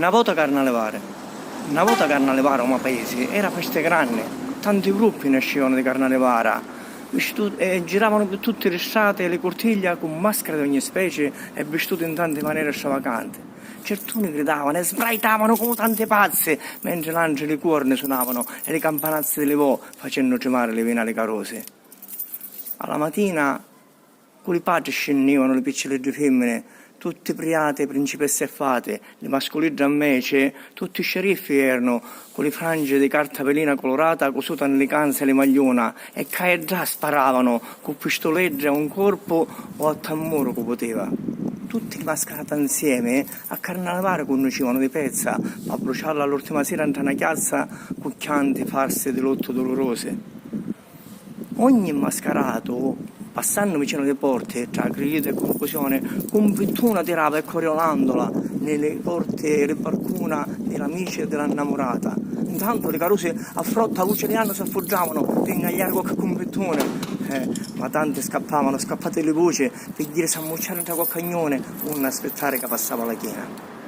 Una volta Carnalevara come paese era festa grande, tanti gruppi nascevano di Carnalevara e giravano per tutte le strade e le cortiglie con maschere di ogni specie e vestiti in tante maniere stravaganti. Certuni gridavano e sbraitavano come tante pazze, mentre l'angelo e le corna suonavano e le campanazze delle vo facendo tremare le vene alle carose. Alla mattina, con i padri scendevano le piccoline femmine, tutte priate, principesse e fate, le mascoline invece, tutti i sceriffi erano, con le frange di carta velina colorata cosuta nelle canze e le magliona, e già sparavano, con pistoleggi a un corpo o a tamburo che poteva. Tutti mascherati insieme a Carnevale conoscevano di pezza, a bruciarla l'ultima sera in una chiazza con chianti farse di lotto dolorose. Ogni mascherato, passando vicino alle porte, tra grido e confusione, con pittuna tirava e coriolandola nelle porte e le barcuna dell'amica e dell'innamorata. Intanto le caruse a frotta luce di anno si affoggiavano per ingagliare qualche compettone. Ma tante scappate le voci per dire s'ammucciare tra qualche cagnone, non aspettare che passava la china.